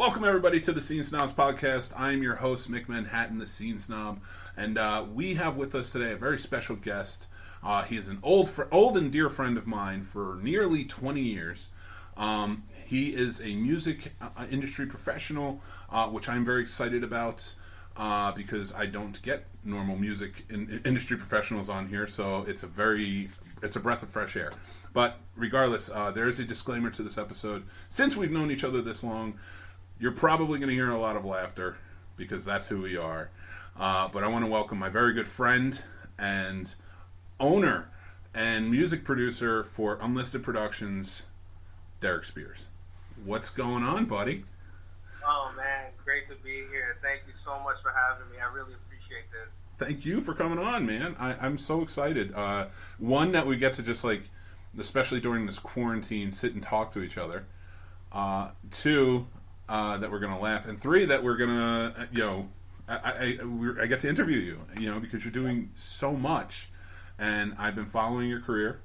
Welcome everybody to the Scene Snobs podcast. I am your host, Mick Manhattan, the Scene Snob, and we have with us today a very special guest. He is an old and dear friend of mine for nearly 20 years. He is a music industry professional, which I'm very excited about because I don't get normal music industry professionals on here, so it's a breath of fresh air. But regardless, there is a disclaimer to this episode. Since we've known each other this long, you're probably going to hear a lot of laughter because that's who we are. But I want to welcome my very good friend and owner and music producer for Unlisted Productions, Derrick Spears. What's going on, buddy? Oh, man. Great to be here. Thank you so much for having me. I really appreciate this. Thank you for coming on, man. I'm so excited. One, that we get to just especially during this quarantine, sit and talk to each other. Two, that we're gonna laugh, and three, that we're gonna, I get to interview you, because you're doing so much, and I've been following your career,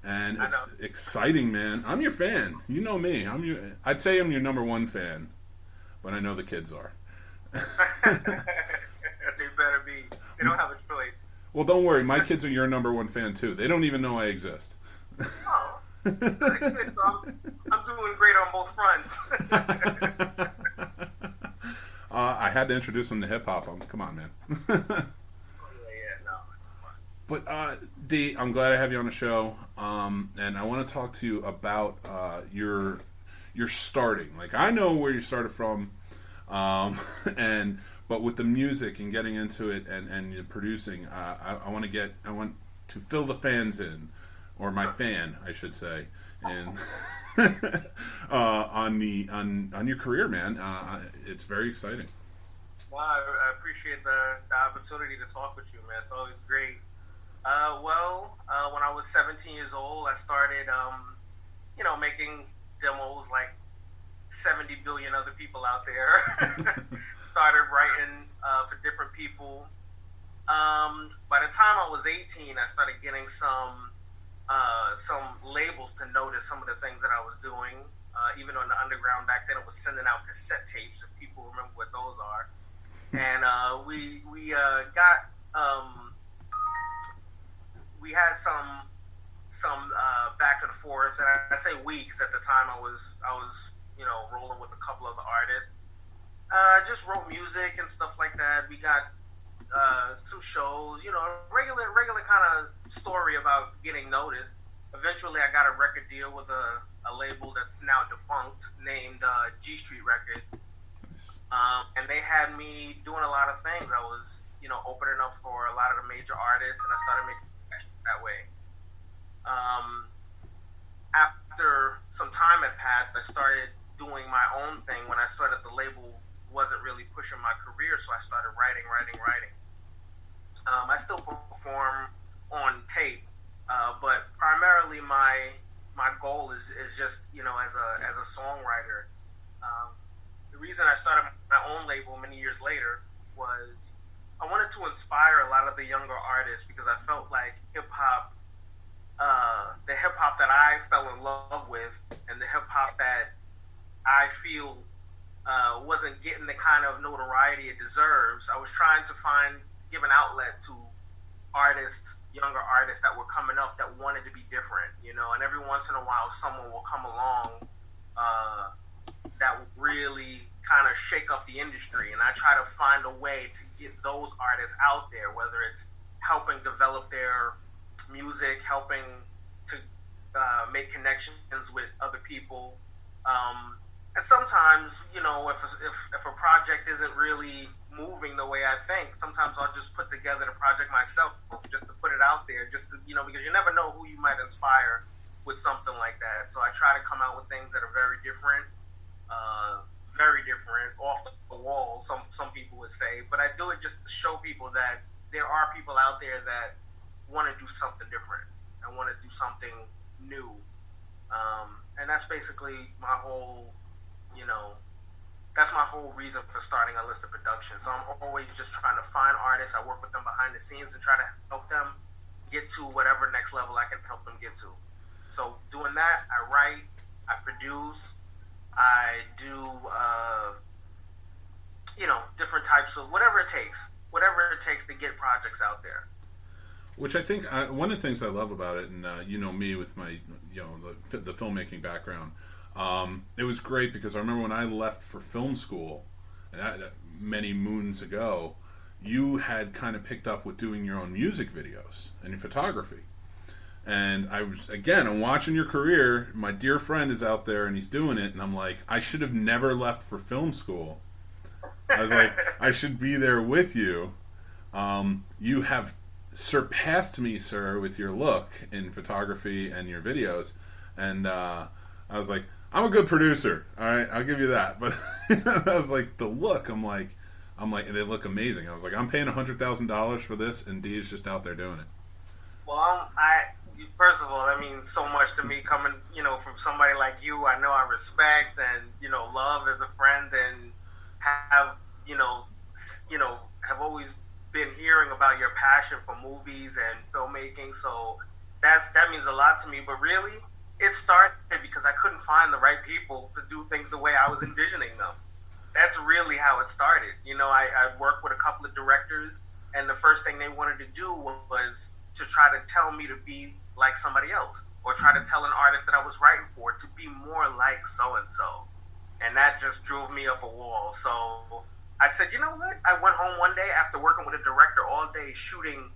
and it's exciting, man. I'm your fan. You know me. I'd say I'm your number one fan, but I know the kids are. They better be. They don't have a choice. Well, don't worry. My kids are your number one fan too. They don't even know I exist. Oh, good. I'm doing great on both fronts. I had to introduce them to hip hop. Come on, man. But D, I'm glad I have you on the show, and I want to talk to you about your starting. I know where you started from, but with the music and getting into it and producing, I want to fill the fans in, or my fan, I should say, and on your career, man. It's very exciting. Well, I appreciate the opportunity to talk with you, man. It's always great. When I was 17 years old, I started, making demos like 70 billion other people out there. Started writing for different people. By the time I was 18, I started getting some labels to notice some of the things that I was doing. Even on the underground back then, it was sending out cassette tapes, if people remember what those are. And we had some back and forth, and I say we because at the time I was rolling with a couple of the artists. Just wrote music and stuff like that. We got some shows, regular kind of story about getting noticed. Eventually, I got a record deal with a label that's now defunct named G Street Records. And they had me doing a lot of things. I was, opening up for a lot of the major artists, and I started making connections that way. After some time had passed, I started doing my own thing when I saw that the label wasn't really pushing my career, so I started writing. I still perform on tape, but primarily my goal is just, as a songwriter. The reason I started my own label many years later was I wanted to inspire a lot of the younger artists because I felt like hip-hop, the hip-hop that I fell in love with and the hip-hop that I feel wasn't getting the kind of notoriety it deserves. I was trying to give an outlet to younger artists that were coming up that wanted to be different, and every once in a while someone will come along that will really kind of shake up the industry, and I try to find a way to get those artists out there, whether it's helping develop their music, helping to make connections with other people. And sometimes, if a project isn't really moving the way I think, sometimes I'll just put together the project myself just to put it out there, just to, because you never know who you might inspire with something like that. So I try to come out with things that are very different, off the wall, some people would say. But I do it just to show people that there are people out there that want to do something different and want to do something new. And that's basically my whole, that's my whole reason for starting Unlisted Productions. So I'm always just trying to find artists. I work with them behind the scenes and try to help them get to whatever next level I can help them get to. So doing that, I write, I produce, I I do, different types of whatever it takes to get projects out there. Which I think one of the things I love about it, and me with my the filmmaking background, it was great because I remember when I left for film school, and many moons ago, you had kind of picked up with doing your own music videos and your photography. And I'm watching your career. My dear friend is out there and he's doing it, and I'm like, I should have never left for film school. I was like, I should be there with you. You have surpassed me, sir, with your look in photography and your videos. And I was like, I'm a good producer, all right, I'll give you that. But I was like, the look, I'm like, they look amazing. I was like, I'm paying $100,000 for this, and Dee's just out there doing it. Well, first of all, that means so much to me coming, from somebody like you. I know I respect and love as a friend, and have have always been hearing about your passion for movies and filmmaking. So that means a lot to me. But really, it started because I couldn't find the right people to do things the way I was envisioning them. That's really how it started. I worked with a couple of directors, and the first thing they wanted to do was to try to tell me to be like somebody else, or try to tell an artist that I was writing for to be more like so-and-so. And that just drove me up a wall. So I said, you know what? I went home one day after working with a director all day, shooting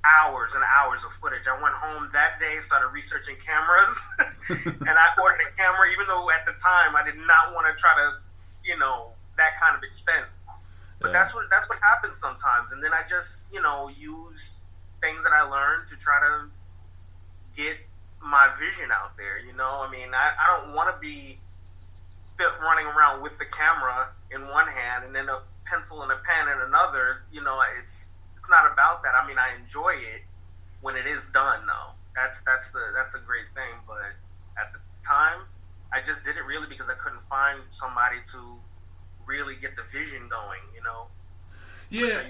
hours and hours of footage. I went home that day, started researching cameras, and I ordered a camera, even though at the time I did not want to try to, that kind of expense. But that's what happens sometimes. And then I just, use things that I learned to try to get my vision out there. I don't want to be running around with the camera in one hand and then a pencil and a pen in another. It's not about that. I enjoy it when it is done, though. That's a great thing. But at the time, I just did it really because I couldn't find somebody to really get the vision going. Yeah.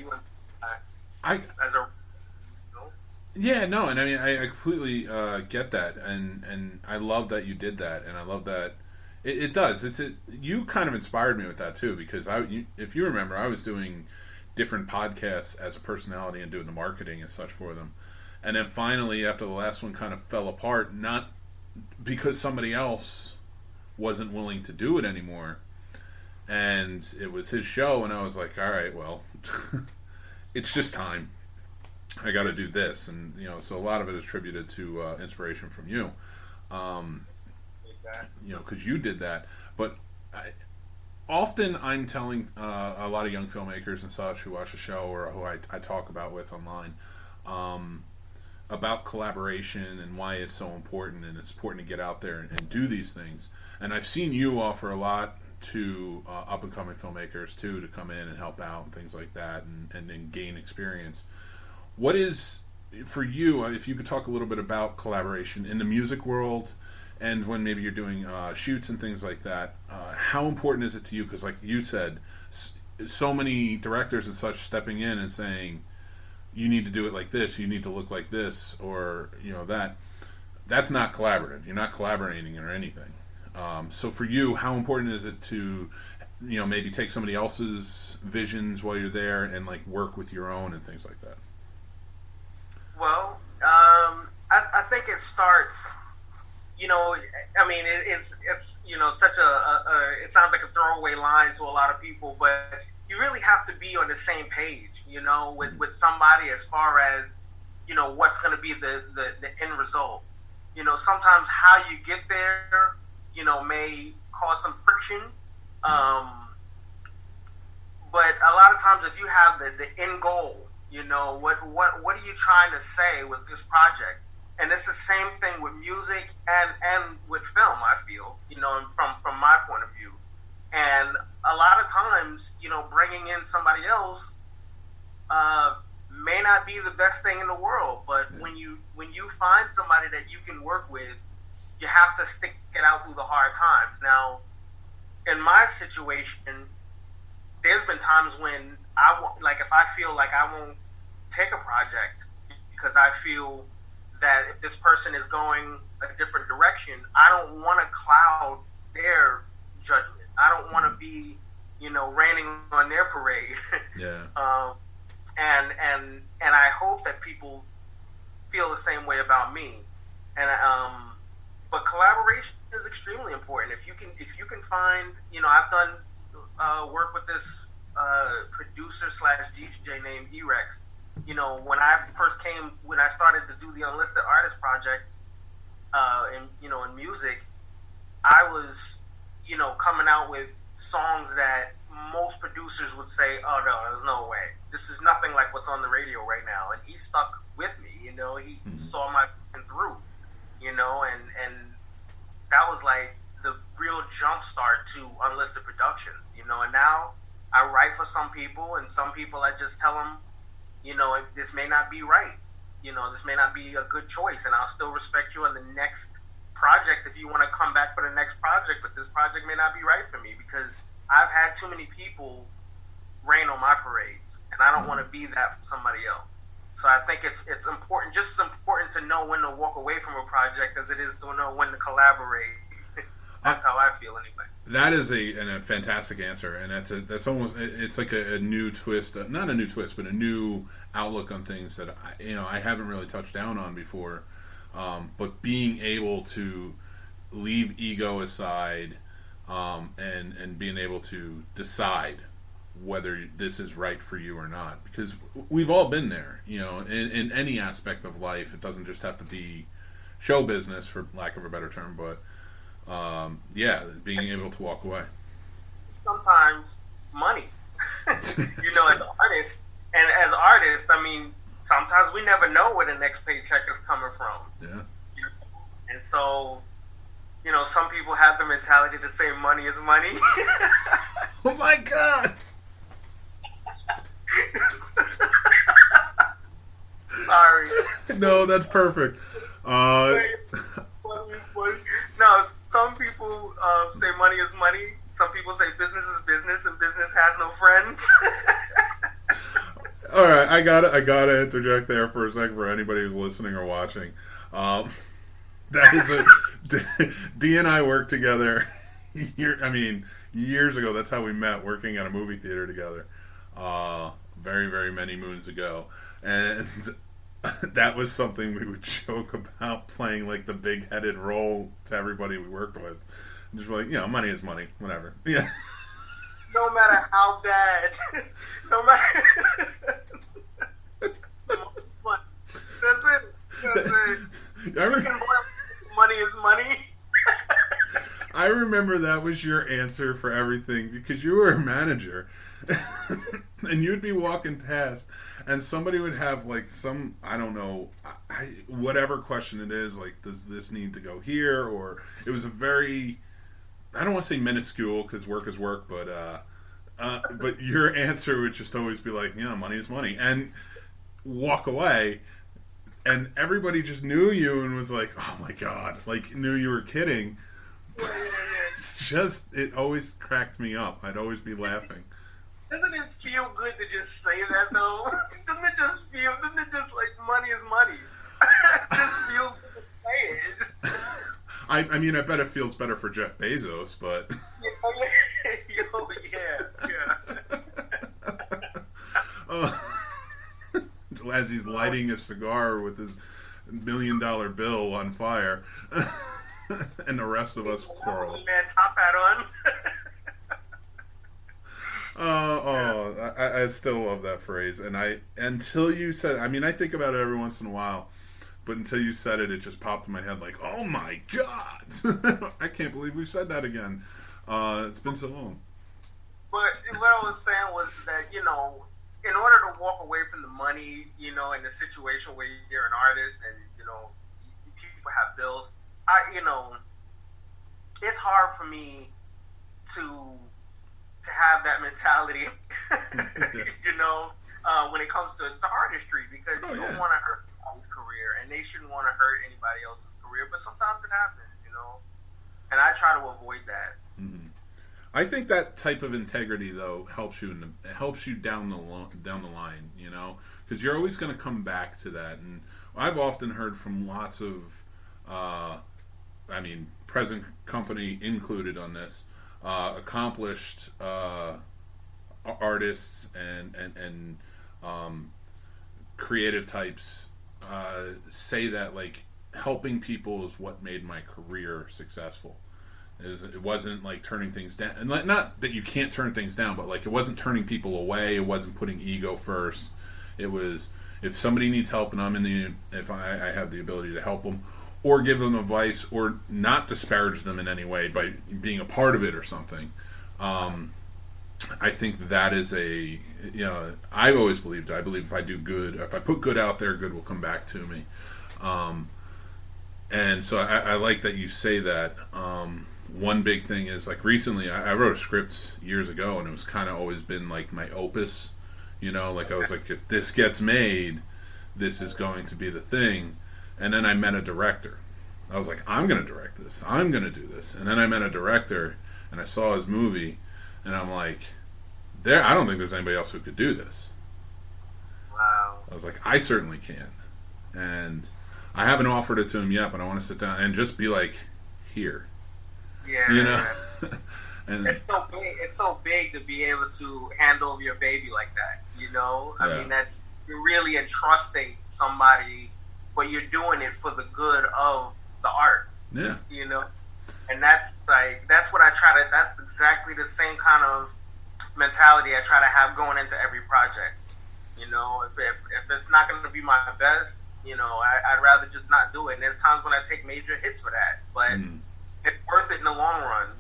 Yeah, no, and I completely get that, and I love that you did that, and I love that it does. You kind of inspired me with that too, because if you remember, I was doing different podcasts as a personality and doing the marketing and such for them, and then finally after the last one kind of fell apart, not because somebody else wasn't willing to do it anymore, and it was his show, and I was like, all right, well, it's just time. I got to do this, and so a lot of it is attributed to inspiration from you, because you did that. But often I'm telling a lot of young filmmakers and such who watch the show or who I talk about with online about collaboration and why it's so important, and it's important to get out there and do these things. And I've seen you offer a lot to up and coming filmmakers too, to come in and help out and things like that, and then gain experience. What is, for you, if you could talk a little bit about collaboration in the music world, and when maybe you're doing shoots and things like that, how important is it to you? Because like you said, so many directors and such stepping in and saying, you need to do it like this, you need to look like this, or that's not collaborative. You're not collaborating or anything. So for you, how important is it to maybe take somebody else's visions while you're there and like work with your own and things like that? Well, I think it starts, it's such it sounds like a throwaway line to a lot of people, but you really have to be on the same page, with somebody as far as, what's going to be the end result. Sometimes how you get there, may cause some friction. But a lot of times if you have the end goal, what are you trying to say with this project? And it's the same thing with music and with film, I feel, from my point of view. And a lot of times, bringing in somebody else may not be the best thing in the world, but when you find somebody that you can work with, you have to stick it out through the hard times. Now, in my situation, there's been times when if I feel like I won't take a project because I feel that if this person is going a different direction, I don't want to cloud their judgment. I don't want to be, raining on their parade. Yeah. And I hope that people feel the same way about me. And but collaboration is extremely important. If you can find, I've done work with this producer / DJ named E-Rex. When I started to do the Unlisted Artist Project, in music, I was, coming out with songs that most producers would say, "Oh no, there's no way. This is nothing like what's on the radio right now." And he stuck with me. He saw my through. And that was like the real jump start to Unlisted Productions. And now I write for some people, and some people I just tell them, if this may not be right. This may not be a good choice, and I'll still respect you on the next project if you want to come back for the next project, but this project may not be right for me because I've had too many people rain on my parades, and I don't want to be that for somebody else. So I think it's important, just as important to know when to walk away from a project as it is to know when to collaborate. That's how I feel anyway. That is a fantastic answer, and that's almost, it's like a new twist, not a new twist, but a new outlook on things that I haven't really touched down on before. But being able to leave ego aside, and being able to decide whether this is right for you or not, because we've all been there, in any aspect of life. It doesn't just have to be show business, for lack of a better term, but being able to walk away. Sometimes money, as artists, and as artists, I mean, sometimes we never know where the next paycheck is coming from. Yeah. And so, some people have the mentality to say money is money. Oh my God. Sorry. No, that's perfect. No, some people say money is money. Some people say business is business, and business has no friends. All right, I gotta interject there for a second for anybody who's listening or watching. That is D and I worked together. Years ago. That's how we met, working at a movie theater together. Very, very many moons ago, and that was something we would joke about, playing like the big-headed role to everybody we worked with. Just like, money is money, whatever. Yeah. No matter how bad, no matter. That's it. Money is money. I remember that was your answer for everything, because you were a manager, and you'd be walking past, and somebody would have like some, I don't know, whatever question it is, like, does this need to go here? Or it was a very, I don't want to say minuscule, because work is work, but your answer would just always be like, money is money, and walk away, and everybody just knew you and was like, oh my God, like, knew you were kidding. It always cracked me up. I'd always be laughing. Doesn't it feel good to just say that, though? Doesn't it just like money is money? It just feels good to say it. I bet it feels better for Jeff Bezos, but... As he's lighting a cigar with his $1 million bill on fire, and the rest of us quarrel. Man, top hat on. I still love that phrase, and until you said, I think about it every once in a while, but until you said it, it just popped in my head like, oh my God, I can't believe we said that again. It's been so long. But what I was saying was that, in order to walk away from the money, in the situation where you're an artist and, people have bills, it's hard for me to have that mentality, when it comes to artistry, because you don't want to hurt anybody's career, and they shouldn't want to hurt anybody else's career, but sometimes it happens, and I try to avoid that. Mm-hmm. I think that type of integrity, though, helps you down the line, because you're always going to come back to that. And I've often heard from lots of, present company included on this, accomplished artists and creative types say that like helping people is what made my career successful. It wasn't like turning things down, and not that you can't turn things down, but like it wasn't turning people away. It wasn't putting ego first. It was, if somebody needs help and if I have the ability to help them, or give them advice, or not disparage them in any way by being a part of it or something. I think that is I've always believed. I believe if I do good, if I put good out there, good will come back to me. And so I like that you say that. One big thing is, like, recently I wrote a script years ago, and it was kind of always been like my opus, like I was like, if this gets made, this is going to be the thing. And then I met a director. I was like, I'm going to direct this, I'm going to do this. And then I met a director, and I saw his movie, and I'm like, I don't think there's anybody else who could do this. Wow. I was like, I certainly can. And I haven't offered it to him yet, but I want to sit down and just be like, here. Yeah. And it's so big to be able to hand over your baby like that. I mean, that's, you're really entrusting somebody, but you're doing it for the good of the art. Yeah. And that's what I try to. That's exactly the same kind of mentality I try to have going into every project. If it's not going to be my best, I'd rather just not do it. And there's times when I take major hits for that, but it's worth it in the long run.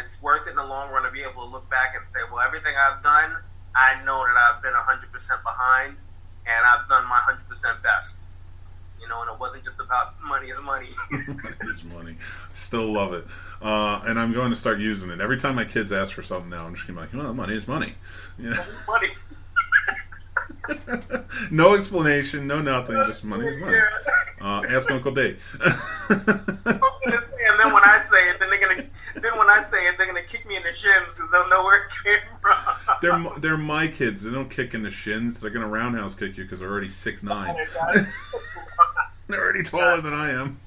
It's worth it in the long run to be able to look back and say, well, everything I've done, I know that I've been 100% behind, and I've done my 100% best. And it wasn't just about money is money. It's money. Still love it. And I'm going to start using it. Every time my kids ask for something now, I'm just going to be like, money is money. Money. No explanation, no nothing, just money is money. Ask Uncle Dave. And then when I say it, they're gonna kick me in the shins because they'll know where it came from. They're my kids. They don't kick in the shins. They're gonna roundhouse kick you because they're already 6'9". They're already taller than I am.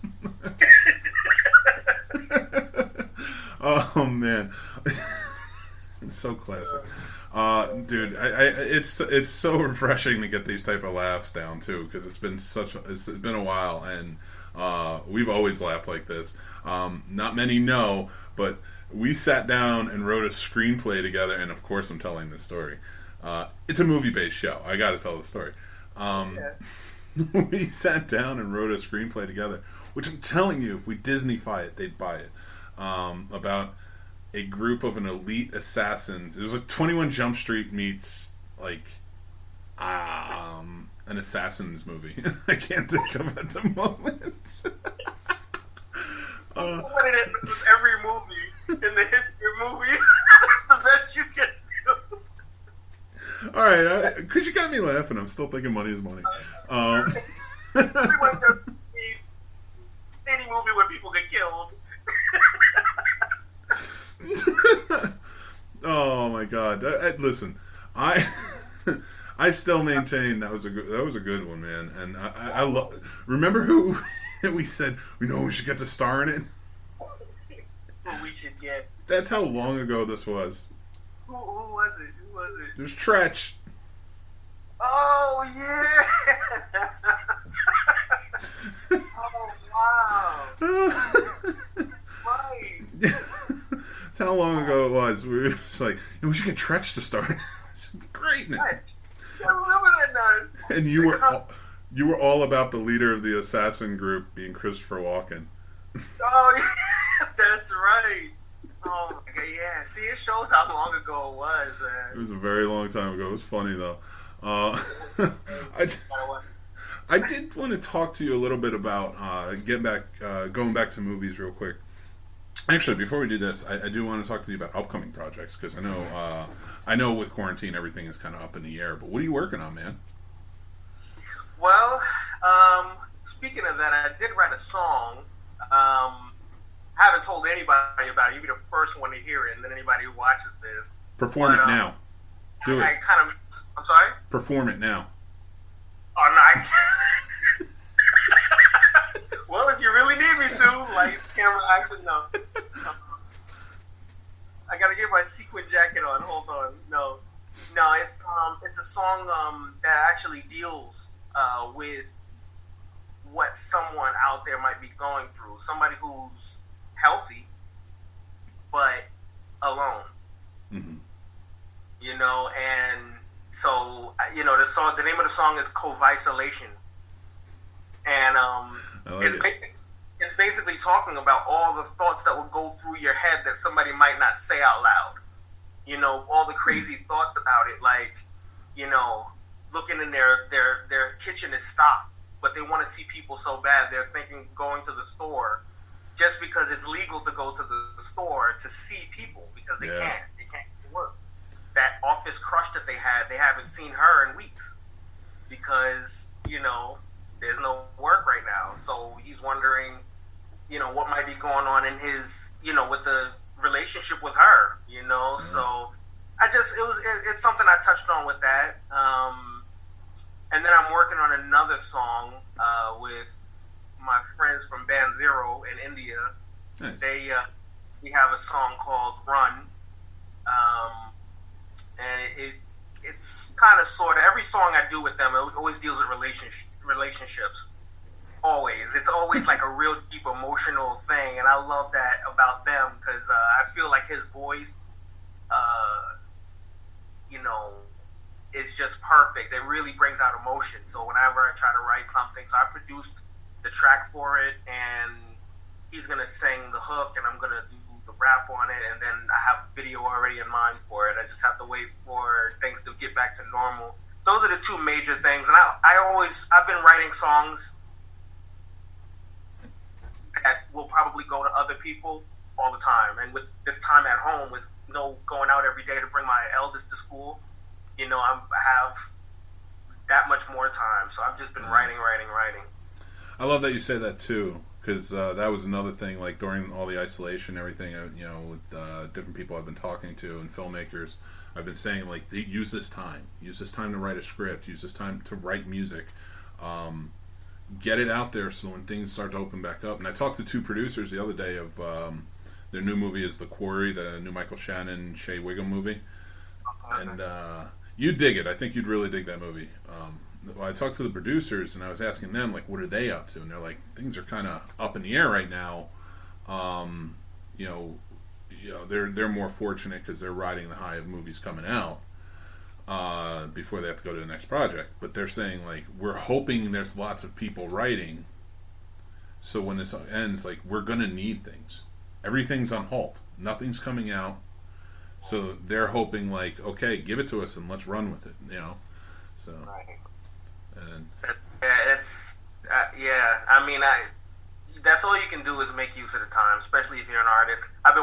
Oh man, it's so classic. Dude, it's so refreshing to get these type of laughs down too, because it's been a while, and we've always laughed like this. Not many know, but we sat down and wrote a screenplay together, and of course I'm telling this story. It's a movie-based show. I got to tell the story. We sat down and wrote a screenplay together, which I'm telling you, if we Disneyfy it, they'd buy it. About a group of an elite assassins. It was like 21 Jump Street meets like an assassins movie. I can't think of it at the moment. Somebody that knows every movie in the history of movies. That's the best you can do. All right, because you got me laughing. I'm still thinking money is money. Everyone just needs any movie where people get killed. Oh my God! Listen, I still maintain that was a good one, man. And I love. Remember who we said we should get the star in it? Who we should get? That's how long ago this was. Who was it? There's Tretch. Oh yeah! Oh wow! Right. That's how long ago it was. We were just like, we should get Tretch to start. It's great. I remember that now. And you were all about the leader of the assassin group being Christopher Walken. Oh yeah, that's right. Oh my God, yeah. See, it shows how long ago it was. It was a very long time ago. It was funny though. I did want to talk to you a little bit about going back to movies real quick. Actually, before we do this, I do want to talk to you about upcoming projects, because I know with quarantine everything is kind of up in the air. But what are you working on, man? Well, speaking of that, I did write a song. Haven't told anybody about it. You'll be the first one to hear it, and then anybody who watches this. Perform it now. Do it. I'm sorry? Perform it now. Oh, no, I can't. Well, if you really need me to, like, camera action, no. I my sequin jacket on. Hold on. No, it's a song that actually deals with what someone out there might be going through. Somebody who's healthy but alone. Mm-hmm. You know, and so the name of the song is "Co-Isolation," and it's basically talking about all the thoughts that will go through your head that somebody might not say out loud. You know, all the crazy thoughts about it, like, you know, looking in their kitchen is stocked, but they want to see people so bad they're thinking going to the store just because it's legal to go to the store to see people because they can't work. That office crush that they haven't seen her in weeks because, you know, there's no work right now. So he's wondering, you know, what might be going on in his, you know, with the relationship with her, you know. Mm-hmm. So it's something I touched on with that. And then I'm working on another song with my friends from Band Zero in India. Nice. We have a song called Run. And it's kind of sort of every song I do with them, it always deals with relationships. Always, it's always like a real deep emotional thing, and I love that about them because I feel like his voice, you know, is just perfect. It really brings out emotion. So whenever I try to write something, so I produced the track for it, and he's gonna sing the hook, and I'm gonna do the rap on it, and then I have a video already in mind for it. I just have to wait for things to get back to normal. Those are the two major things. And I've been writing songs that will probably go to other people all the time. And with this time at home, with no going out every day to bring my eldest to school, you know, I have that much more time. So I've just been writing. I love that you say that too. Because that was another thing, like during all the isolation and everything, you know, with different people I've been talking to and filmmakers, I've been saying, like, use this time to write a script, use this time to write music, get it out there so when things start to open back up. And I talked to two producers the other day of their new movie is The Quarry, the new Michael Shannon, Shea Wiggum movie. And you'd dig it. I think you'd really dig that movie. I talked to the producers and I was asking them, like, what are they up to? And they're like, things are kind of up in the air right now. You know, they're more fortunate because they're riding the high of movies coming out before they have to go to the next project. But they're saying, like, we're hoping there's lots of people writing, so when this ends, like, we're gonna need things. Everything's on halt. Nothing's coming out. So they're hoping, like, okay, give it to us and let's run with it. You know, so. Right. And I mean, that's all you can do is make use of the time, especially if you're an artist. I've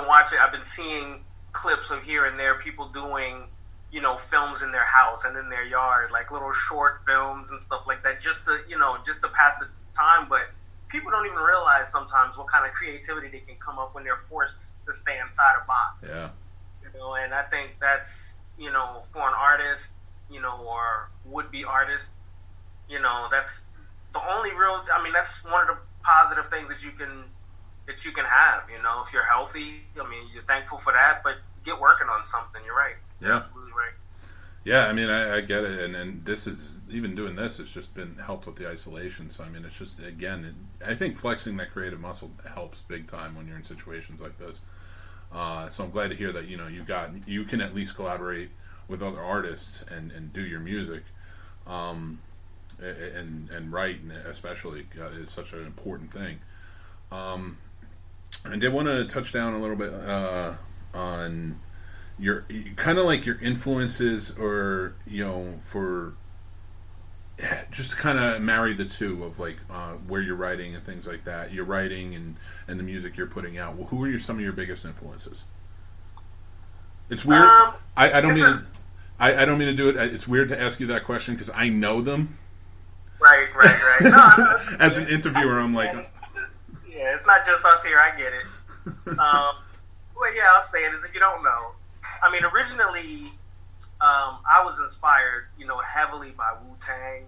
been seeing clips of here and there people doing, you know, films in their house and in their yard, like little short films and stuff like that, just to pass the time. But people don't even realize sometimes what kind of creativity they can come up when they're forced to stay inside a box. Yeah. You know, and I think that's, you know, for an artist, you know, or would-be artist, you know, that's the only real. I mean, that's one of the positive things that you can have. You know, if you're healthy, I mean, you're thankful for that. But get working on something. You're right. You're absolutely right. Yeah, I mean, I get it, and this is even doing this. It's just been helped with the isolation. So I mean, it's just I think flexing that creative muscle helps big time when you're in situations like this. So I'm glad to hear that you can at least collaborate with other artists and do your music. And write, especially, is such an important thing. I did want to touch down a little bit on your kind of like your influences, or for just to kind of marry the two of like where you're writing and things like that. Your writing and the music you're putting out. Well, who are some of your biggest influences? It's weird. I don't mean I don't mean to do it. It's weird to ask you that question because I know them. Right. No, as an interviewer, I'm like, yeah, it's not just us here. I get it. Well, yeah, I'll say it as if you don't know. I mean, originally, I was inspired, heavily by Wu-Tang,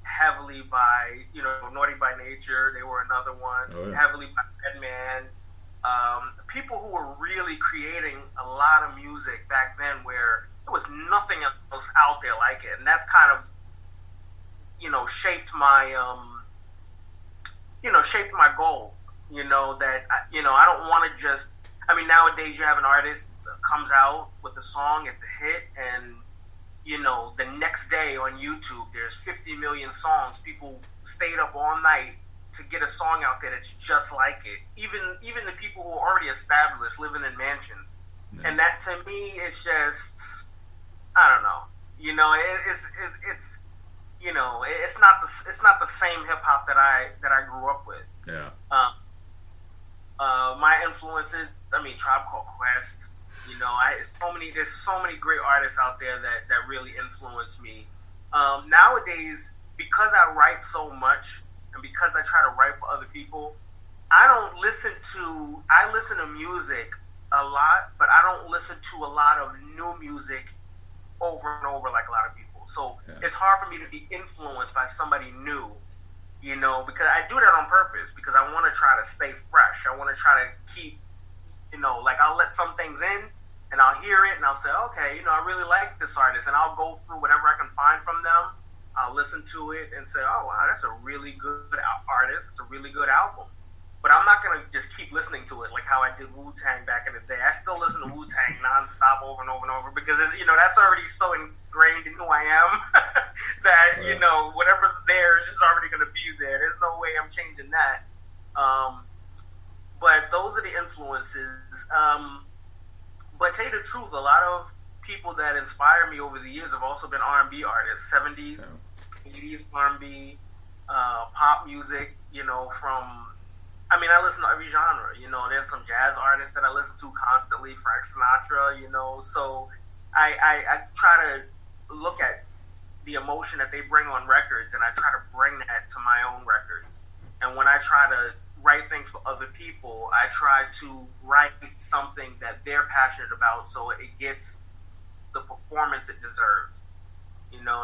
heavily by, Naughty by Nature. They were another one. Oh, yeah. Heavily by Redman. people who were really creating a lot of music back then, where there was nothing else out there like it, and that's kind of, shaped my, shaped my goals. That I don't want to just. I mean, nowadays you have an artist that comes out with a song, it's a hit, and the next day on YouTube there's 50 million songs. People stayed up all night to get a song out there that's just like it. Even the people who are already established, living in mansions, and that to me is just, I don't know. It's not the same hip hop that I grew up with. Yeah. My influences, Tribe Called Quest. There's so many great artists out there that really influence me. Nowadays, because I write so much and because I try to write for other people, I listen to music a lot, but I don't listen to a lot of new music over and over like a lot of people. So It's hard for me to be influenced by somebody new, because I do that on purpose, because I want to try to stay fresh. I want to try to keep, I'll let some things in and I'll hear it and I'll say, okay, I really like this artist, and I'll go through whatever I can find from them. I'll listen to it and say, oh wow, that's a really good artist. It's a really good album. But I'm not going to just keep listening to it like how I did Wu-Tang back in the day. I still listen to Wu-Tang nonstop over and over and over, because, that's already so ingrained in who I am that, whatever's there is just already going to be there. There's no way I'm changing that. But those are the influences. But to tell you the truth, a lot of people that inspire me over the years have also been R&B artists, 70s, 80s R&B, pop music, from... I listen to every genre, there's some jazz artists that I listen to constantly, Frank Sinatra, so I try to look at the emotion that they bring on records, and I try to bring that to my own records. And when I try to write things for other people, I try to write something that they're passionate about so it gets the performance it deserves.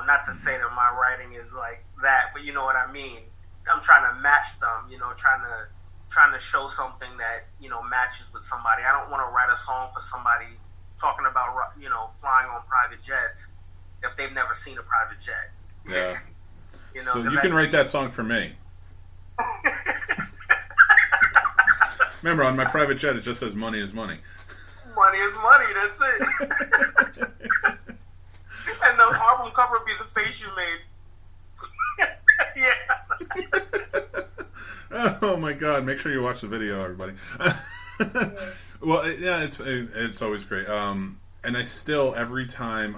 Not to say that my writing is like that, but you know what I mean. I'm trying to match them, trying to show something that matches with somebody. I don't want to write a song for somebody talking about flying on private jets if they've never seen a private jet. Yeah. So you can write that song for me. Remember, on my private jet, it just says "money is money." Money is money. That's it. And the album cover would be the face you made. Yeah. Oh my God! Make sure you watch the video, everybody. Well, yeah, it's always great. And I still, every time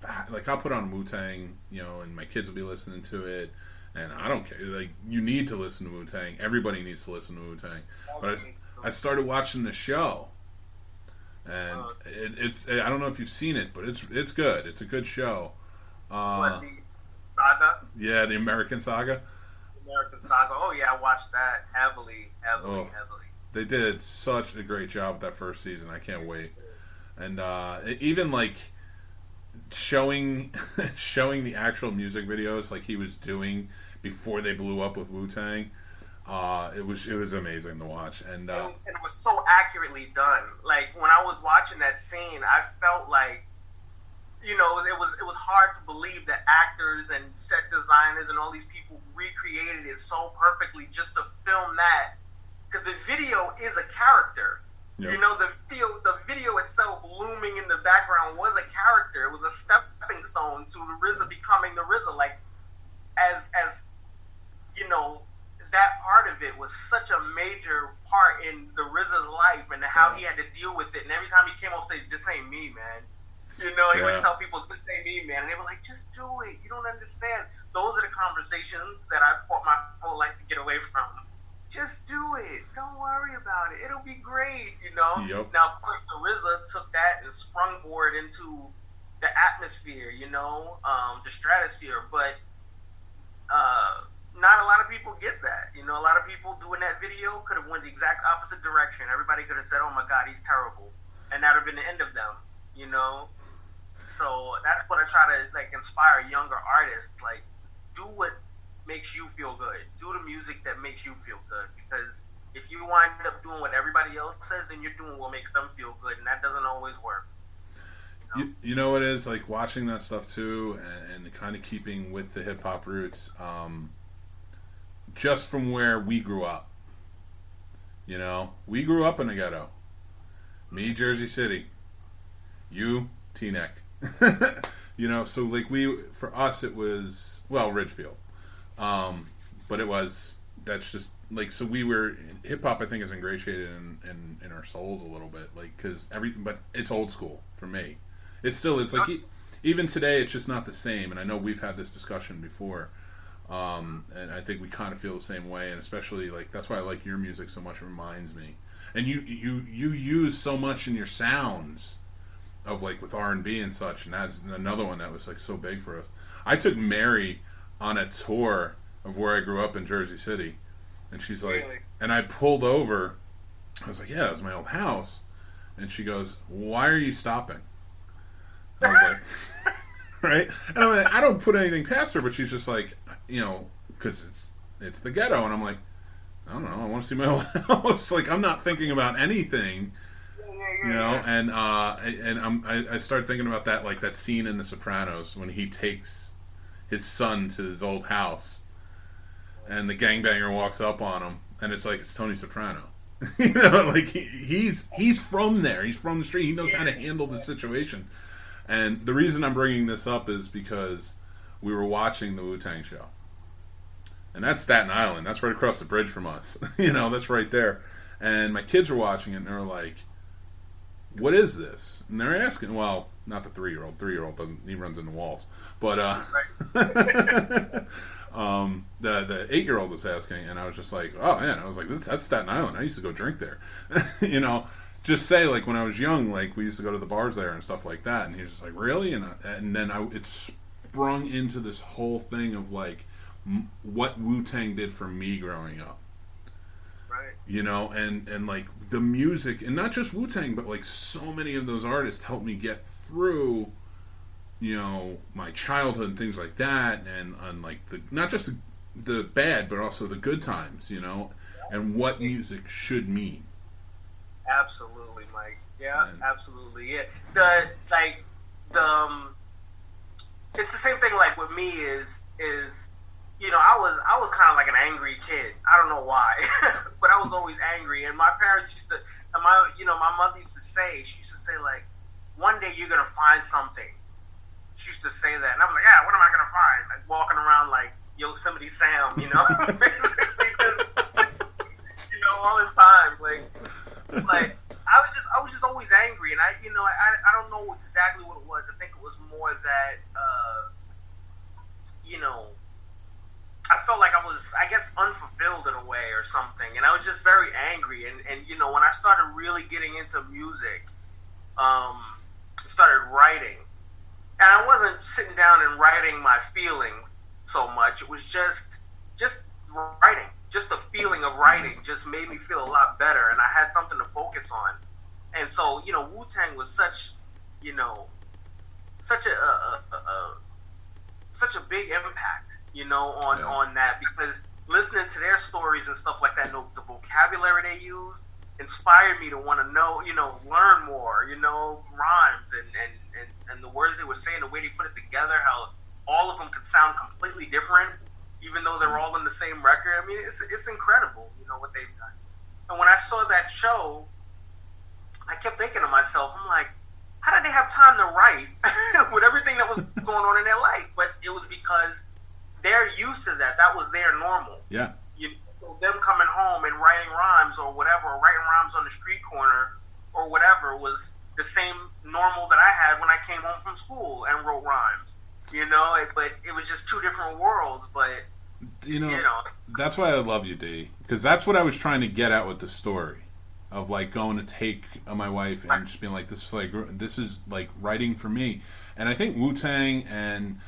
I'll put on Wu-Tang, and my kids will be listening to it, and I don't care. Like, you need to listen to Wu-Tang. Everybody needs to listen to Wu-Tang. But I started watching the show, and it's I don't know if you've seen it, but it's good. It's a good show. What, the Saga? Yeah, the American Saga. American Saga. Oh yeah, I watched that heavily. They did such a great job with that first season. I can't wait. And even like showing the actual music videos like he was doing before they blew up with Wu-Tang. It was amazing to watch, and it was so accurately done. Like, when I was watching that scene, I felt like, it was hard to believe that actors and set designers and all these people recreated it so perfectly just to film that, because the video is a character. Yep. The video itself looming in the background was a character. It was a stepping stone to the RZA becoming the RZA. Like, as that part of it was such a major part in the RZA's life and how he had to deal with it. And every time he came on stage, this ain't me, man. He would tell people, this ain't me, man. And they were like, just do it. You don't understand. Those are the conversations that I've fought my whole life to get away from. Just do it. Don't worry about it. It'll be great, Yep. Now, of course, the RZA took that and sprungboard into the atmosphere, the stratosphere. But not a lot of people get that. A lot of people doing that video could have went the exact opposite direction. Everybody could have said, oh my God, he's terrible. And that would have been the end of them, So that's what I try to, inspire younger artists. Like, do what makes you feel good. Do the music that makes you feel good. Because If you wind up doing what everybody else says, then you're doing what makes them feel good, and that doesn't always work. You know what it is, like watching that stuff too, and kind of keeping with the hip hop roots, just from where we grew up. You know, we grew up in the ghetto. Me, Jersey City. You, Teaneck. You know, so like for us, it was, well, Ridgefield. But that's just like, so we were, hip hop I think is ingratiated in our souls a little bit, like, but it's old school for me. It's like, even today it's just not the same, and I know we've had this discussion before, and I think we kind of feel the same way, and especially, like, that's why I like your music so much. It reminds me, and you use so much in your sounds of, like, with R&B and such, and that's another one that was, like, so big for us. I took Mary on a tour of where I grew up in Jersey City, and she's like, really? And I pulled over, I was like, yeah, that's my old house, and she goes, why are you stopping? I was like, right? And I'm like, I don't put anything past her, but she's just like, you know, because it's the ghetto, and I'm like, I don't know, I want to see my old house. Like, I'm not thinking about anything, you know. And I started thinking about that, like that scene in The Sopranos when he takes his son to his old house, and the gangbanger walks up on him, and it's like, it's Tony Soprano. You know, like he's from there. He's from the street. He knows how to handle the situation. And the reason I'm bringing this up is because we were watching the Wu-Tang show. And that's Staten Island. That's right across the bridge from us. You know, that's right there. And my kids were watching it, and they were like, what is this? And they're asking, well, not the 3-year-old. 3-year-old doesn't, he runs into walls. But the 8-year-old was asking, and I was just like, oh man, I was like, that's Staten Island. I used to go drink there. You know, just say, like, when I was young, like, we used to go to the bars there and stuff like that. And he was just like, really? And then it sprung into this whole thing of, like, what Wu-Tang did for me growing up. Right. You know, and like, the music, and not just Wu-Tang, but, like, so many of those artists helped me get through, you know, my childhood and things like that, and like, not just the bad, but also the good times, you know, and what music should mean. Absolutely, Mike. Yeah, absolutely. Yeah. It's the same thing. Like, with me is you know, I was kind of like an angry kid. I don't know why, but I was always angry. And my parents used to, and my mother used to say, like, one day you're gonna find something. She used to say that, and I'm like, yeah, what am I gonna find? Like, walking around like Yosemite Sam, you know, basically, just, you know, all the time, like I was just always angry, and I don't know exactly what it was. I think it was more that, you know, I felt like I was, I guess, unfulfilled in a way or something, and I was just very angry. And you know, when I started really getting into music, started writing, and I wasn't sitting down and writing my feelings so much. It was just writing. Just the feeling of writing just made me feel a lot better, and I had something to focus on. And so, you know, Wu-Tang was such a big impact, you know, on that, because listening to their stories and stuff like that, the vocabulary they used inspired me to want to know, you know, learn more, you know, rhymes and the words they were saying, the way they put it together, how all of them could sound completely different, even though they're all in the same record. I mean, it's incredible, you know, what they've done. And when I saw that show, I kept thinking to myself, I'm like, how did they have time to write with everything that was going on in their life? But it was because they're used to that. That was their normal. Yeah. So them coming home and writing rhymes or whatever, or writing rhymes on the street corner or whatever, was the same normal that I had when I came home from school and wrote rhymes. You know, but it was just two different worlds. But you know, that's why I love you, D, because that's what I was trying to get at with the story of, like, going to take my wife and just being like, this is like writing for me. And I think Wu-Tang and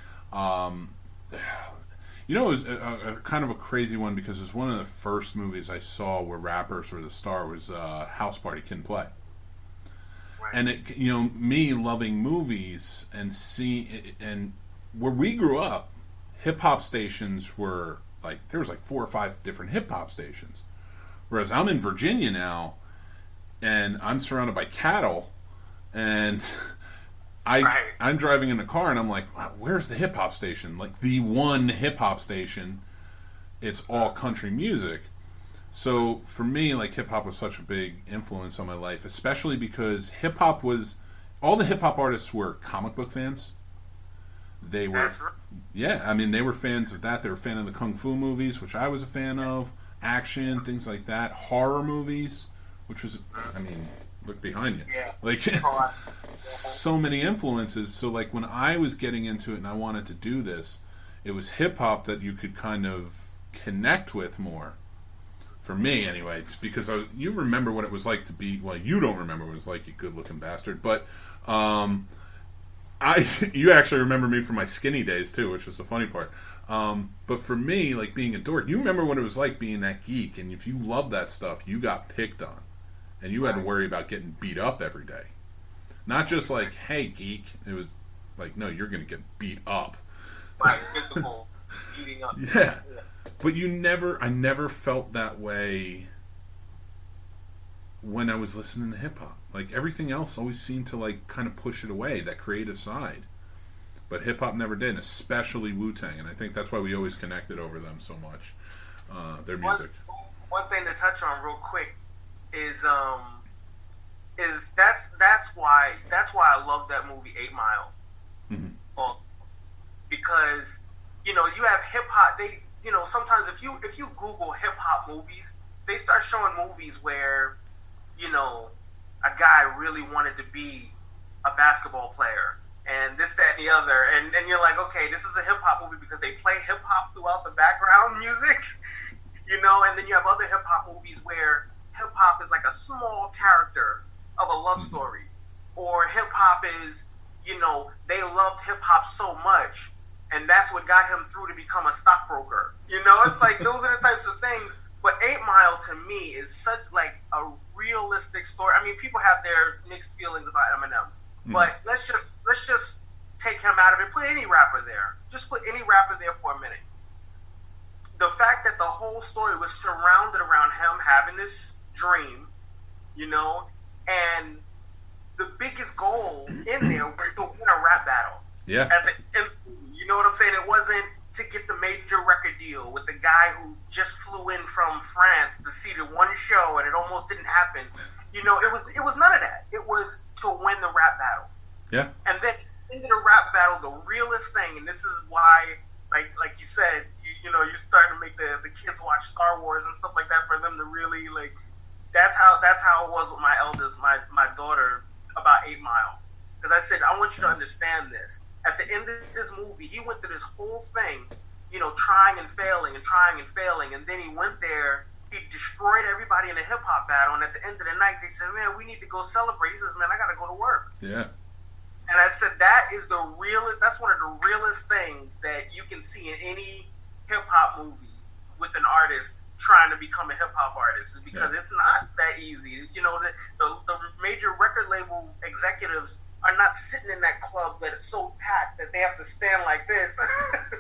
you know, it was a kind of a crazy one, because it was one of the first movies I saw where rappers were the star. Was House Party Kid and Play. Right. And it, you know, me loving movies and and where we grew up, hip hop stations were like, there was like 4 or 5 different hip hop stations. Whereas I'm in Virginia now, and I'm surrounded by cattle, and I'm driving in a car, and I'm like, wow, where's the hip hop station? Like the one hip hop station. It's all country music. So for me, like, hip hop was such a big influence on my life, especially because hip hop was, all the hip hop artists were comic book fans. They were, yeah, I mean, they were fans of that. They were fan of the kung fu movies, which I was a fan of, action, things like that, horror movies, which was, I mean, look behind you, like, so many influences. So like when I was getting into it and I wanted to do this, it was hip hop that you could kind of connect with more. For me, anyway, it's because you remember what it was like to be. Well, you don't remember what it was like, you good-looking bastard. But you actually remember me from my skinny days too, which was the funny part. But for me, like being a dork, you remember what it was like being that geek. And if you loved that stuff, you got picked on, and you had to worry about getting beat up every day. Not just like, hey, geek. It was like, no, you're going to get beat up. Like physical beating up. Yeah. But I never felt that way when I was listening to hip hop. Like everything else always seemed to like kind of push it away, that creative side. But hip hop never did, especially Wu-Tang, and I think that's why we always connected over them so much. Their music. One thing to touch on real quick is that's why I love that movie 8 Mile. Mm-hmm. Because you have hip hop. Sometimes if you Google hip hop movies, they start showing movies where a guy really wanted to be a basketball player and this, that, and the other, and you're like, okay, this is a hip hop movie because they play hip hop throughout the background music, and then you have other hip hop movies where hip hop is like a small character of a love story, or hip hop is, they loved hip hop so much, and that's what got him through to become a stockbroker. It's like those are the types of things. But 8 Mile to me is such like a realistic story. I mean, people have their mixed feelings about Eminem, but let's just take him out of it. Put any rapper there. Just put any rapper there for a minute. The fact that the whole story was surrounded around him having this dream, and the biggest goal in there was to win a rap battle. Yeah. At the end, you know what I'm saying? It wasn't to get the major record deal with the guy who just flew in from France to see the one show and it almost didn't happen. It was none of that. It was to win the rap battle. Yeah. And then into the rap battle, the realest thing, and this is why, like you said, you're starting to make the kids watch Star Wars and stuff like that for them to really like. That's how it was with my eldest, my daughter, about 8 Mile. Because I said, I want you to understand this. At the end of this movie, he went through this whole thing, trying and failing, and then he went there, he destroyed everybody in a hip-hop battle, and at the end of the night, they said, man, we need to go celebrate. He says, man, I gotta go to work. Yeah. And I said, that's one of the realest things that you can see in any hip-hop movie with an artist trying to become a hip-hop artist, is because it's not that easy. The major record label executives are not sitting in that club that is so packed that they have to stand like this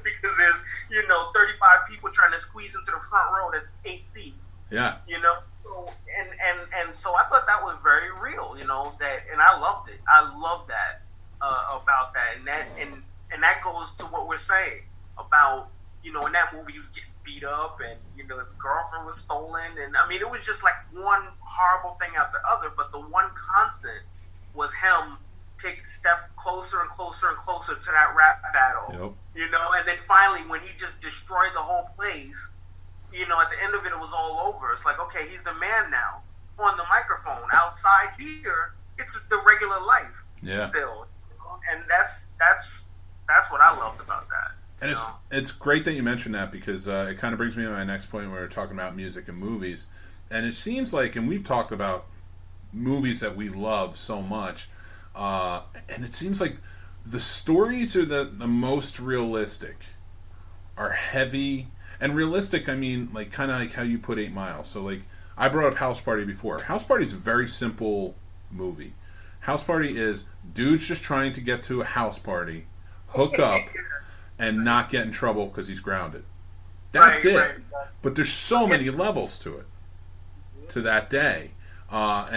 because there's 35 people trying to squeeze into the front row that's 8 seats. Yeah. So, and so I thought that was very real. That, and I loved it. I love that about that, and that goes to what we're saying about in that movie he was getting beat up and his girlfriend was stolen, and I mean it was just like one horrible thing after the other, but the one constant was him take a step closer and closer and closer to that rap battle. Yep. And then finally when he just destroyed the whole place, at the end of it, it was all over. It's like, okay, he's the man now. On the microphone, outside here, it's the regular life. Yeah. Still. And that's what I loved about that. And it's great that you mentioned that, because it kind of brings me to my next point where we're talking about music and movies. And it seems like, and we've talked about movies that we love so much, and it seems like the stories are the most realistic, are heavy. And realistic, I mean, like, kind of like how you put 8 Mile. So, like, I brought up House Party before. House Party is a very simple movie. House Party is dudes just trying to get to a house party, hook up, and not get in trouble because he's grounded. That's it. Right. But there's so many levels to it. to that day, but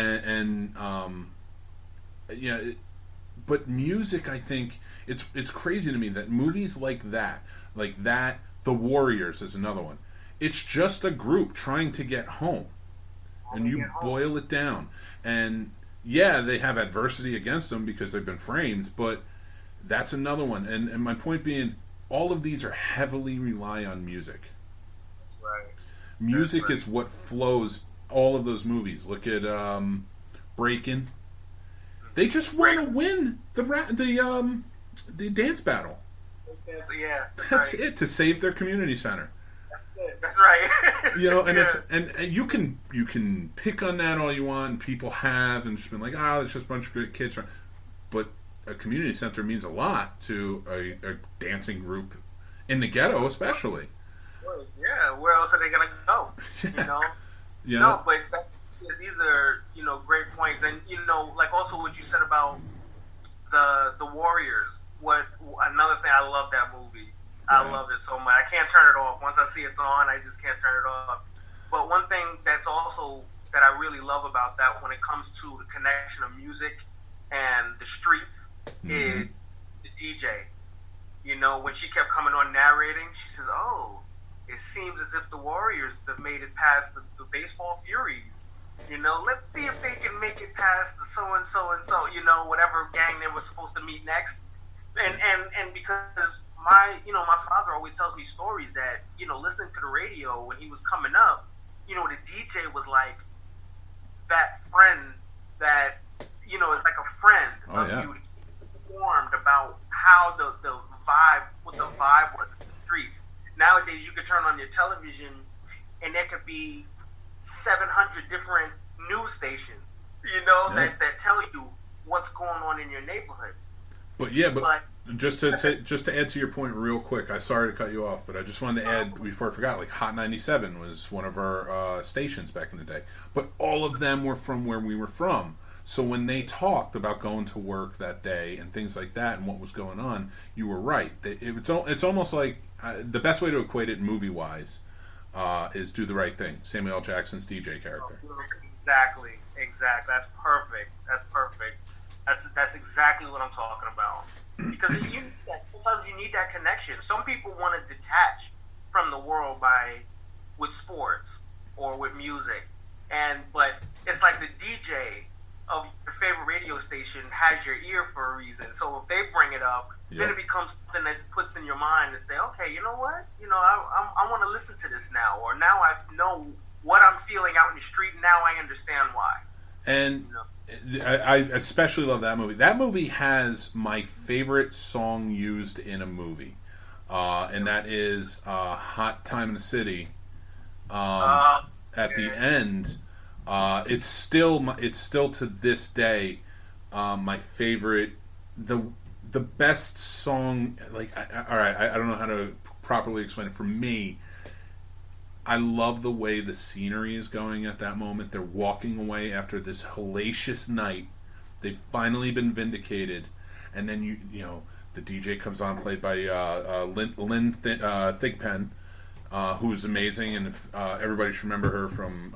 music, I think it's crazy to me that movies like that, The Warriors is another one. It's just a group trying to get home, and you boil it down, and yeah, they have adversity against them because they've been framed, but that's another one. And my point being, all of these are heavily rely on music. That's right. Music is what flows all of those movies. Look at Breakin'. They just want to win the dance battle. Yeah, that's it, to save their community center. That's right. And it's and you can pick on that all you want, and people have, and just been like, it's just a bunch of good kids. But a community center means a lot to a dancing group in the ghetto, especially. Yeah, where else are they gonna go? Yeah. No, but these are great points, and like also what you said about the Warriors. What another thing, I love that movie. I love it so much. I can't turn it off. Once I see it's on, I just can't turn it off. But one thing that's also that I really love about that, when it comes to the connection of music and the streets, is the DJ. When she kept coming on narrating, she says, "Oh, it seems as if the Warriors have made it past the baseball Furies. Let's see if they can make it past the so and so, whatever gang they were supposed to meet next." And because my father always tells me stories that, listening to the radio when he was coming up, the DJ was like that friend that, it's like a friend of you, informed about how the vibe, what the vibe was in the streets. Nowadays, you could turn on your television and there could be 700 different news stations, that tell you what's going on in your neighborhood. But just to add to your point real quick, I'm sorry to cut you off, but I just wanted to add before I forgot, like Hot 97 was one of our stations back in the day. But all of them were from where we were from. So when they talked about going to work that day and things like that and what was going on, you were right. It's almost like the best way to equate it movie-wise is Do the Right Thing, Samuel L. Jackson's DJ character. Exactly. That's perfect. That's exactly what I'm talking about. Because sometimes you need that connection. Some people want to detach from the world with sports or with music, but it's like the DJ of your favorite radio station has your ear for a reason. So if they bring it up, then it becomes something that puts in your mind and say, okay, you know what? I want to listen to this now, or now I know what I'm feeling out in the street. Now I understand why. And I especially love that movie. That movie has my favorite song used in a movie, and that is "Hot Time in the City." At the end, it's still to this day my favorite, the best song. I don't know how to properly explain it. For me, I love the way the scenery is going at that moment. They're walking away after this hellacious night. They've finally been vindicated, and then the DJ comes on, played by Lynn Thigpen, who's amazing, and everybody should remember her from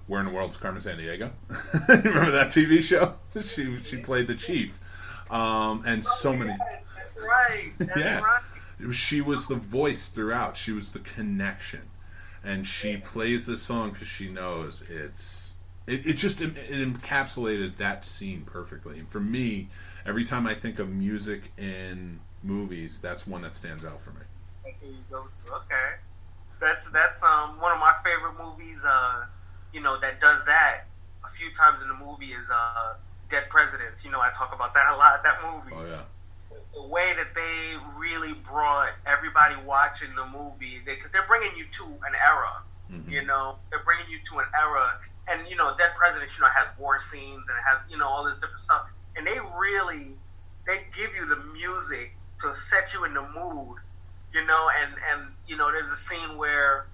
Where in the World is Carmen Sandiego? Remember that TV show? She played the chief, and so many. That's right. That's right. She was the voice throughout. She was the connection. And she plays this song because she knows it encapsulated that scene perfectly. And for me, every time I think of music in movies, that's one that stands out for me. Okay, that's one of my favorite movies. That does that a few times in the movie is Dead Presidents. I talk about that a lot. That movie. Oh yeah. The way that they really brought everybody watching the movie, because they're bringing you to an era, they're bringing you to an era, and Dead Presidents, has war scenes and it has all this different stuff, and they give you the music to set you in the mood, and there's a scene where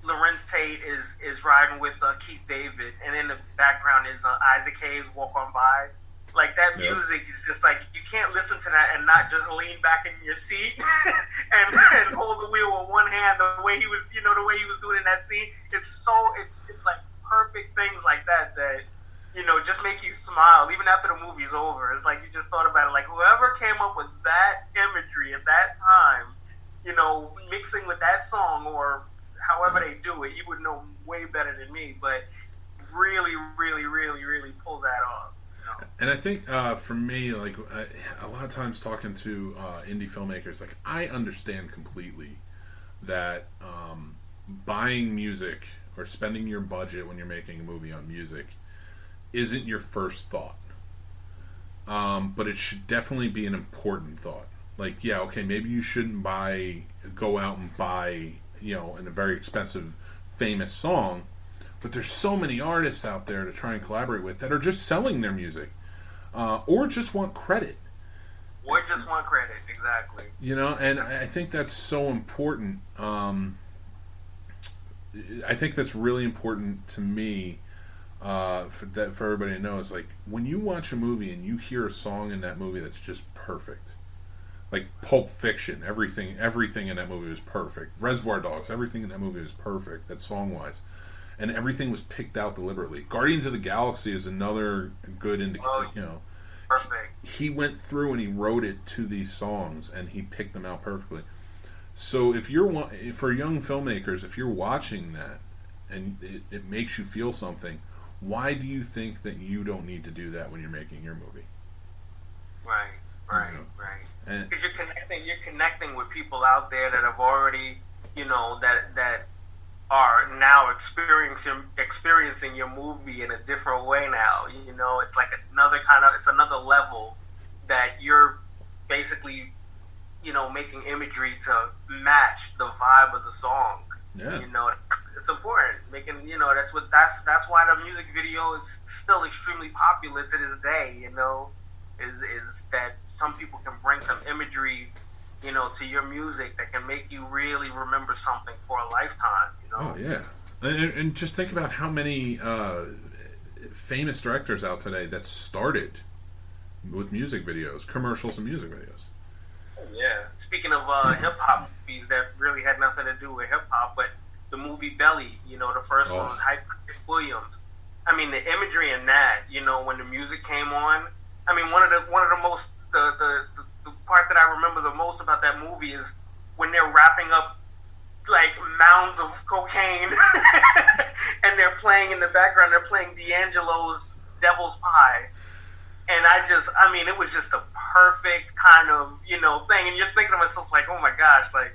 Lorenz Tate is riding with Keith David, and in the background is Isaac Hayes' Walk On By. Like that music is just like you can't listen to that and not just lean back in your seat and hold the wheel with one hand the way he was, the way he was doing in that scene. It's like perfect things like that just make you smile even after the movie's over. It's like you just thought about it. Like whoever came up with that imagery at that time, mixing with that song or however they do it, you would know way better than me. But really, really, really, really pull that off. And I think for me, like a lot of times talking to indie filmmakers, like I understand completely that buying music or spending your budget when you're making a movie on music isn't your first thought. But it should definitely be an important thought. Like, yeah, okay, maybe you shouldn't go out and buy, in a very expensive, famous song, but there's so many artists out there to try and collaborate with that are just selling their music, or just want credit. Or just want credit, exactly. And I think that's so important. I think that's really important to me. For everybody to know, is like when you watch a movie and you hear a song in that movie that's just perfect, like Pulp Fiction, everything in that movie was perfect. Reservoir Dogs, everything in that movie was perfect. That song wise, and everything was picked out deliberately. Guardians of the Galaxy is another good indicator. Perfect. He went through and he wrote it to these songs and he picked them out perfectly. So for young filmmakers, if you're watching that and it makes you feel something, why do you think that you don't need to do that when you're making your movie? Right. Because you're connecting with people out there that have already, that are now experiencing your movie in a different way now. It's like it's another level that you're basically, making imagery to match the vibe of the song. Yeah. It's important. That's why the music video is still extremely popular to this day, is that some people can bring some imagery, to your music that can make you really remember something for a lifetime, Oh, yeah. And just think about how many famous directors out today that started with music videos, commercials and music videos. Yeah. Speaking of hip-hop movies that really had nothing to do with hip-hop, but the movie Belly, the first one was Hype Williams. I mean, the imagery in that, when the music came on, I mean, one of the most, the part that I remember the most about that movie is when they're wrapping up, like, mounds of cocaine, and they're playing in the background, they're playing D'Angelo's Devil's Pie. And it was just a perfect kind of, thing. And you're thinking to myself, like, oh my gosh, like,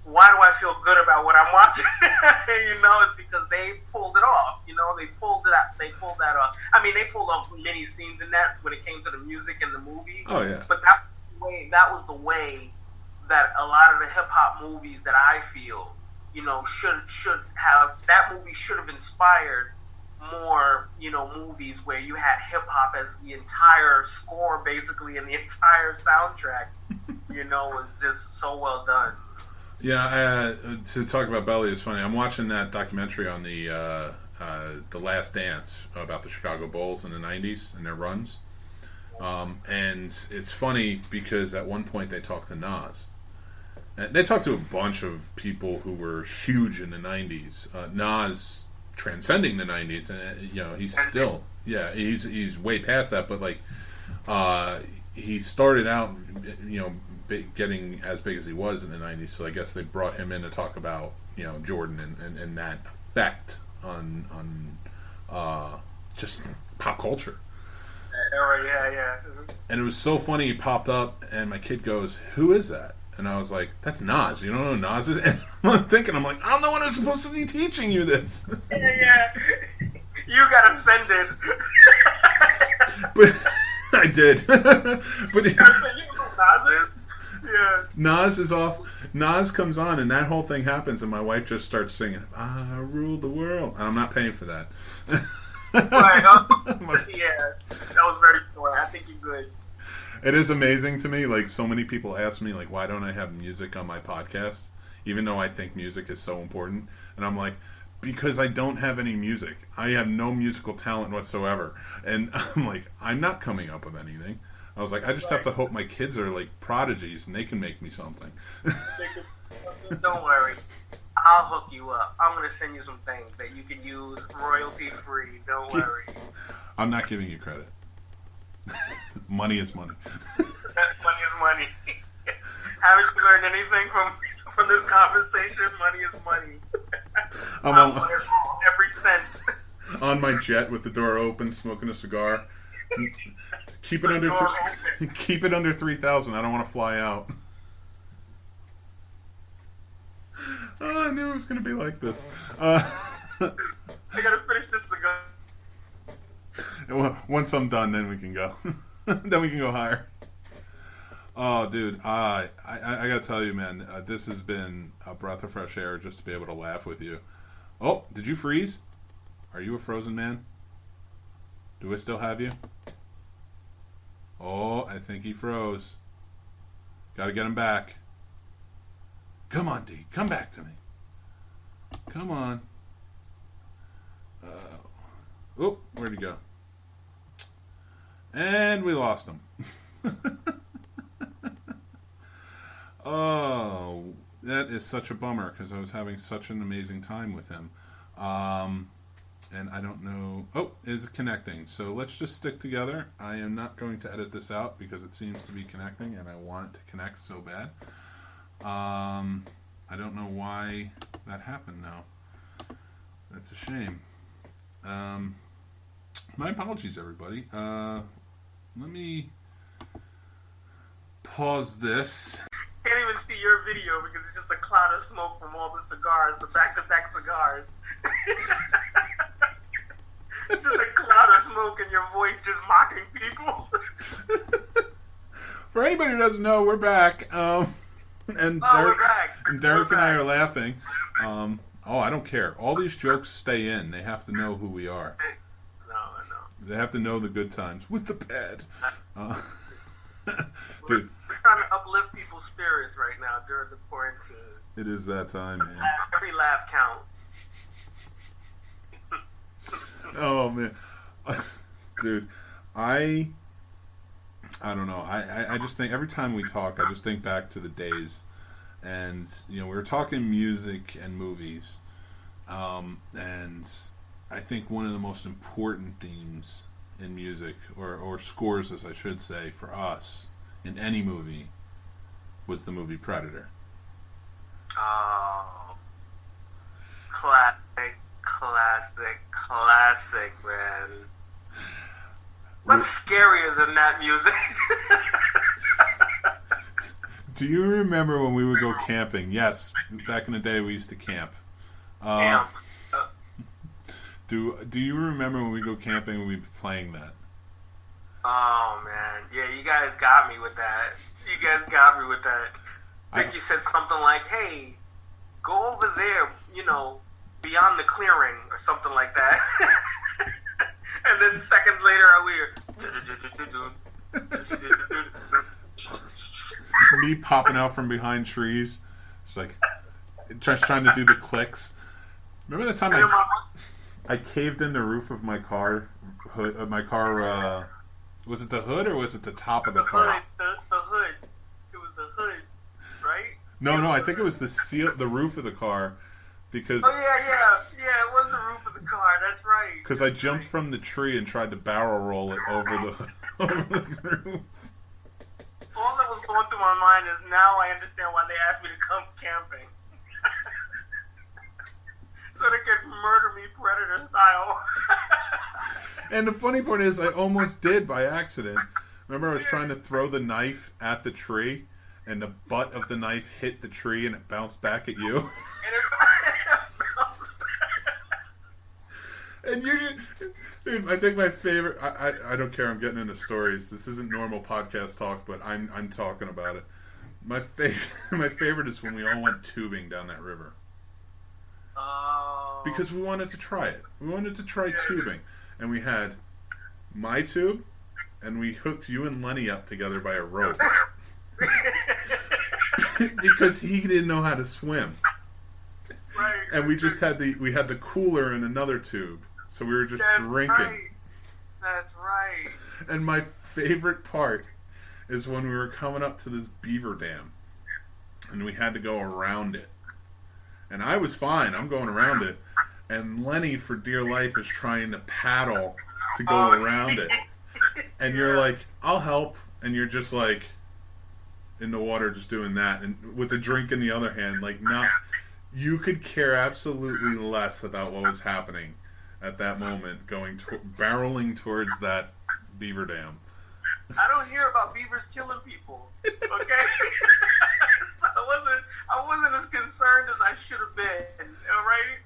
why do I feel good about what I'm watching? It's because they pulled it off. They pulled that off. I mean, they pulled off many scenes in that when it came to the music and the movie. Oh, yeah. But that was the way that a lot of the hip-hop movies that I feel, should have, that movie should have inspired more, movies where you had hip-hop as the entire score, basically, and the entire soundtrack, was just so well done. Yeah, to talk about Belly is funny. I'm watching that documentary on the Last Dance about the Chicago Bulls in the 90s and their runs. And it's funny because at one point they talked to Nas. And they talked to a bunch of people who were huge in the 90s. Nas transcending the 90s, and he's still, he's way past that, but like he started out, getting as big as he was in the 90s, so I guess they brought him in to talk about, Jordan and that effect on just pop culture. Yeah. And it was so funny, he popped up, and my kid goes, "Who is that?" And I was like, "That's Nas. You don't know who Nas is?" And I'm thinking, I'm the one who's supposed to be teaching you this. Yeah. You got offended. But I did. But you know who Nas is? Yeah. Nas is off. Nas comes on, and that whole thing happens, and my wife just starts singing, "I rule the world," and I'm not paying for that. Right. Yeah, that was very cool. I think you're good. It is amazing to me. Like, so many people ask me, like, why don't I have music on my podcast, even though I think music is so important? And I'm like, because I don't have any music. I have no musical talent whatsoever. And I'm like, I'm not coming up with anything. I was like, I just have to hope my kids are like prodigies and they can make me something. Don't worry. I'll hook you up. I'm going to send you some things that you can use royalty free. Don't worry. I'm not giving you credit. Money is money. Money is money. Haven't you learned anything from this conversation? Money is money. I'm on every cent. On my jet with the door open, smoking a cigar. Keep it under 3,000. I don't want to fly out. Oh, I knew it was going to be like this. I gotta finish this cigar. Once I'm done, then we can go. Then we can go higher. Oh, dude, I gotta tell you, man, this has been a breath of fresh air just to be able to laugh with you. Oh, did you freeze? Are you a frozen man? Do I still have you? Oh, I think he froze. Gotta get him back. Come on, D. Come back to me. Come on. Oh, where'd he go? And we lost him. Oh, that is such a bummer because I was having such an amazing time with him. And I don't know. Oh, it's connecting. So let's just stick together. I am not going to edit this out because it seems to be connecting and I want it to connect so bad. I don't know why that happened now. That's a shame. My apologies, everybody. Let me pause this. Can't even see your video because it's just a cloud of smoke from all the cigars, the back-to-back cigars. It's just a cloud of smoke and your voice just mocking people. For anybody who doesn't know, we're back. And we're back. Derrick and I are laughing. I don't care. All these jokes stay in. They have to know who we are. No. They have to know the good times with the pad. Dude. We're trying to uplift people's spirits right now during the quarantine. It is that time, man. Every laugh counts. Oh, man. Dude, I don't know. I just think every time we talk, I just think back to the days. And, we were talking music and movies. And I think one of the most important themes in music, or scores, as I should say, for us, in any movie, was the movie Predator. Oh. Classic, man. What's scarier than that music? Do you remember when we would go camping? Yes, back in the day we used to camp. Camp. Do you remember when we go camping and we'd be playing that? Oh, man. Yeah, you guys got me with that. I think you said something like, hey, go over there, beyond the clearing or something like that. And then seconds later, me popping out from behind trees, just like just trying to do the clicks. Remember the time I caved in the roof of my car? Was it the hood or was it the top of the car? The hood. It was the hood, right? No. I think it was the roof of the car, because. Oh yeah. It was the roof of the car. That's right. Because I jumped from the tree and tried to barrel roll it over the roof. All that was going through my mind is now I understand why they asked me to come camping. So they could murder me Predator style. And the funny part is I almost did by accident. Remember I was trying to throw the knife at the tree and the butt of the knife hit the tree and it bounced back at you? And you just... Dude, I think my favorite... I don't care, I'm getting into stories. This isn't normal podcast talk, but I'm talking about it. My favorite is when we all went tubing down that river. Because we wanted to try it. We wanted to try tubing. And we had my tube, and we hooked you and Lenny up together by a rope. Because he didn't know how to swim. Right. And we just had the cooler in another tube, so we were just drinking. Right. That's right. And my favorite part is when we were coming up to this beaver dam, and we had to go around it. And I was fine. I'm going around it. And Lenny, for dear life, is trying to paddle to go around it. And you're like, I'll help. And you're just like in the water just doing that. And with the drink in the other hand, like not... You could care absolutely less about what was happening at that moment, barreling towards that beaver dam. I don't hear about beavers killing people. Okay, so I wasn't as concerned as I should have been. All right,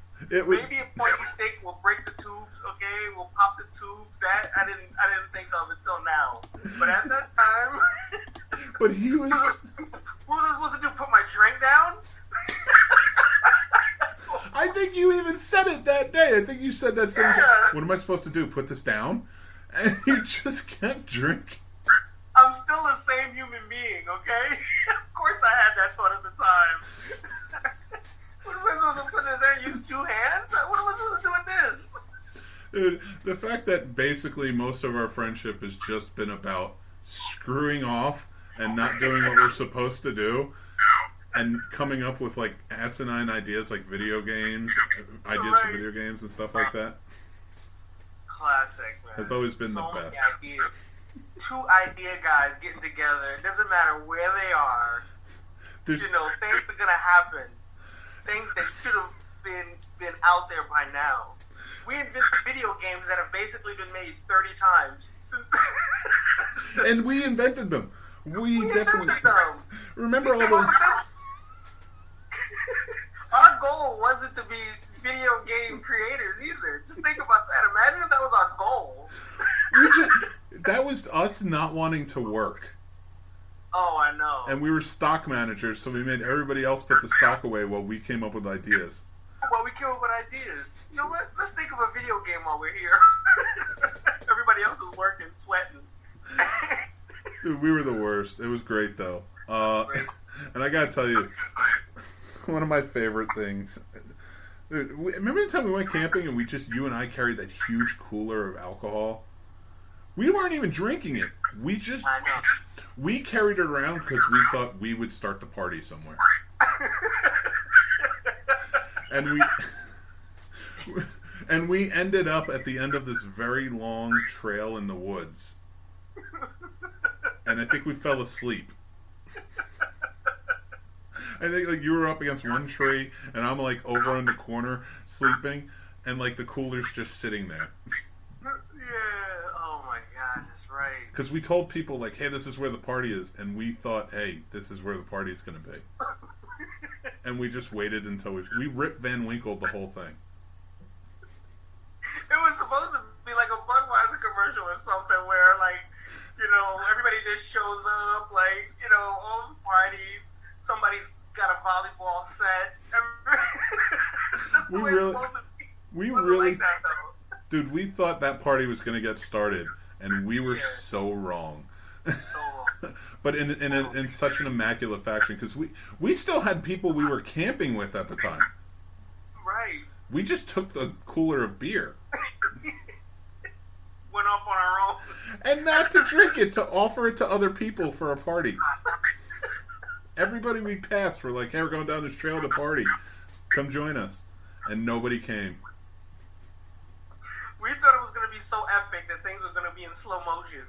maybe a pointy stick will break the tubes. Okay, we'll pop the tubes. That I didn't think of until now. But at that time, but he was. What was I supposed to do? Put my drink down? I think you even said it that day. I think you said that sentence. Yeah. What am I supposed to do? Put this down? And you just kept drinking. I'm still the same human being, okay? Of course I had that thought at the time. What am I supposed to put this there? Use 2 hands? What am I supposed to do with this? Dude, the fact that basically most of our friendship has just been about screwing off and not doing what we're supposed to do, and coming up with like asinine ideas like video games, ideas for video games and stuff like that. Classic, man. Has always been the best. Ideas. 2 idea guys getting together. It doesn't matter where they are. Things are gonna happen. Things that should have been out there by now. We invented video games that have basically been made 30 times since. And we invented them. We definitely invented them. Remember all the. Our goal wasn't to be video game creators either. Just think about that. Imagine if that was our goal. That was us not wanting to work. Oh, I know. And we were stock managers, so we made everybody else put the stock away while we came up with ideas. Well, we came up with ideas. You know what? Let's think of a video game while we're here. Everybody else is working, sweating. Dude, we were the worst. It was great, though. And I gotta tell you, one of my favorite things. Dude, remember the time we went camping and you and I carried that huge cooler of alcohol? We weren't even drinking it. We carried it around because we thought we would start the party somewhere. And we ended up at the end of this very long trail in the woods. And I think we fell asleep. I think like you were up against one tree and I'm like over in the corner sleeping and like the cooler's just sitting there. Yeah, oh my God, that's right. Because we told people like, hey, this is where the party is, and we thought, hey, this is where the party is going to be. And we just waited until we Rip Van Winkled the whole thing. It was supposed to be like a Budweiser commercial or something where like, everybody just shows up, like, all the parties, somebody's got a volleyball set. Dude, we thought that party was going to get started, and we were so wrong. But in such an immaculate fashion, because we still had people we were camping with at the time. Right. We just took the cooler of beer. Went off on our own. And not to drink it, to offer it to other people for a party. Everybody we passed were like, hey, we're going down this trail to party. Come join us. And nobody came. We thought it was going to be so epic that things were going to be in slow motion.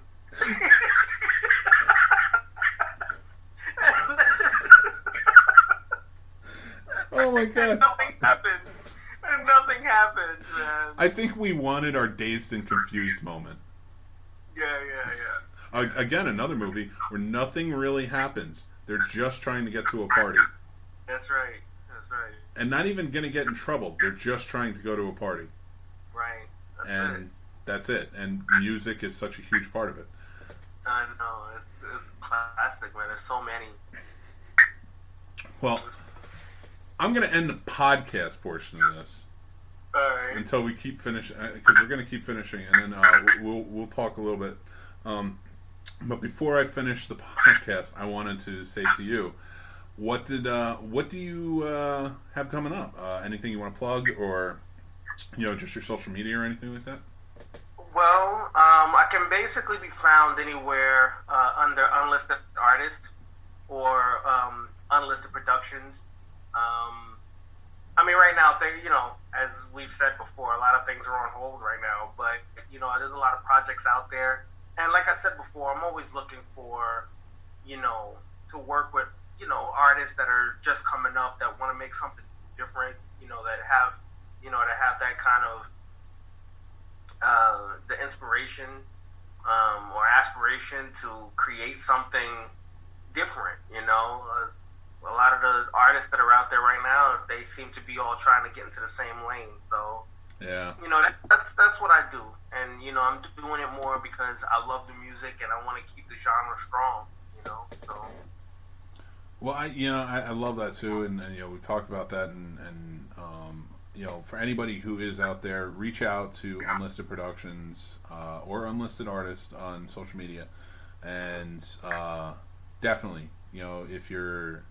Oh my God. And nothing happened, man. I think we wanted our dazed and confused moment. Yeah. Again, another movie where nothing really happens. They're just trying to get to a party. That's right. And not even going to get in trouble. They're just trying to go to a party. Right. That's it. And music is such a huge part of it. I know. It's classic, man. There's so many. Well, I'm going to end the podcast portion of this. All right. Until we keep finishing, because we're going to keep finishing, and then we'll talk a little bit. But before I finish the podcast, I wanted to say to you, what do you have coming up? Anything you want to plug, or just your social media or anything like that? Well, I can basically be found anywhere under Unlisted Artist or Unlisted Productions. I mean, right now, as we've said before, a lot of things are on hold right now. But there's a lot of projects out there, and like I said before, I'm always looking for, to work with, artists that are just coming up that want to make something different. That have that kind of the inspiration or aspiration to create something different. A lot of the artists that are out there right now, they seem to be all trying to get into the same lane. So yeah, that's what I do, and I'm doing it more because I love the music and I want to keep the genre strong. So. Well, I love that too, and we talked about that, and for anybody who is out there, reach out to Unlisted Productions or Unlisted Artists on social media, and definitely, if you're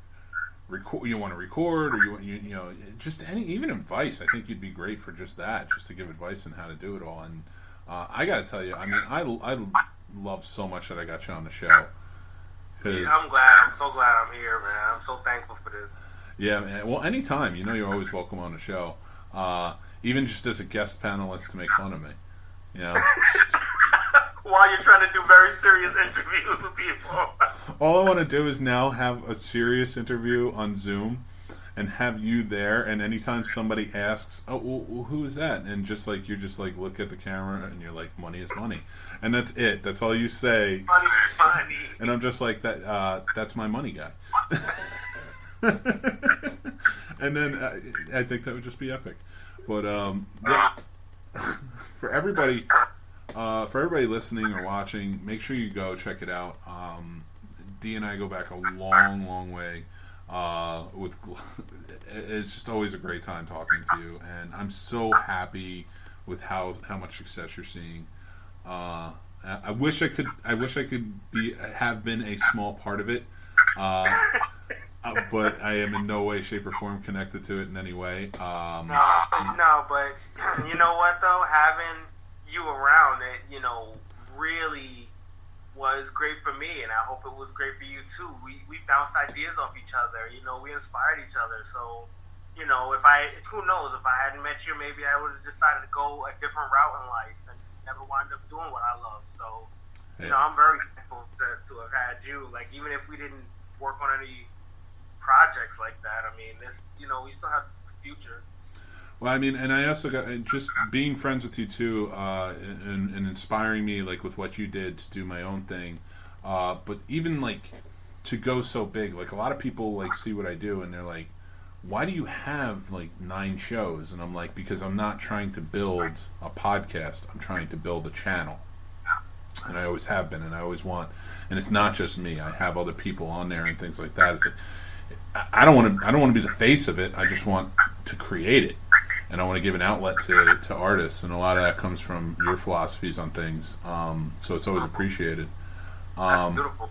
you want to record, or you just even advice, I think you'd be great for just that, just to give advice on how to do it all. And I got to tell you, I mean, I love so much that I got you on the show. Yeah, I'm glad. I'm so glad I'm here, man. I'm so thankful for this. Yeah, man. Well, anytime. You're always welcome on the show. Even just as a guest panelist to make fun of me. While you're trying to do very serious interviews with people. All I want to do is now have a serious interview on Zoom and have you there, and anytime somebody asks, oh, well, who is that? And you just look at the camera and you're like, money is money. And that's it. That's all you say. Money is money. And I'm just like, that's my money guy. And then I think that would just be epic. But yeah, for everybody listening or watching, make sure you go check it out. Dee and I go back a long, long way. It's just always a great time talking to you, and I'm so happy with how much success you're seeing. I wish I could have been a small part of it, but I am in no way, shape, or form connected to it in any way. No, but you know what though, having you around it, really was great for me, and I hope it was great for you too. We bounced ideas off each other. We inspired each other. So, who knows, if I hadn't met you, maybe I would have decided to go a different route in life and never wound up doing what I love. So, I'm very thankful to have had you. Like, even if we didn't work on any projects like that, I mean, we still have the future. Well, I mean, and I also got just being friends with you too, and inspiring me like with what you did to do my own thing, but even like to go so big. Like a lot of people like see what I do and they're like, "Why do you have like 9 shows?" And I'm like, "Because I'm not trying to build a podcast. I'm trying to build a channel, and I always have been, and I always want. And it's not just me. I have other people on there and things like that. It's like I don't want to be the face of it. I just want to create it." And I want to give an outlet to artists, and a lot of that comes from your philosophies on things. So it's always appreciated. That's beautiful.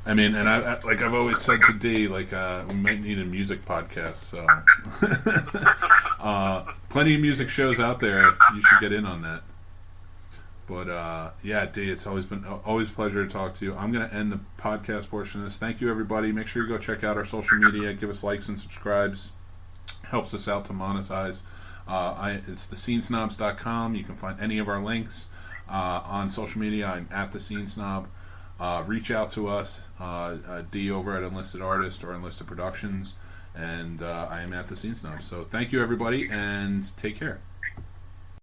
I mean, and I've always said to Dee, like we might need a music podcast. So plenty of music shows out there. You should get in on that. But yeah, Dee, it's always a pleasure to talk to you. I'm going to end the podcast portion of this. Thank you, everybody. Make sure you go check out our social media. Give us likes and subscribes. Helps us out to monetize. It's thescenesnobs.com. You can find any of our links on social media. I'm at the Scene Snob. Reach out to us, D over at Unlisted Artist or Unlisted Productions, and I am at the Scene Snob. So thank you, everybody, and take care.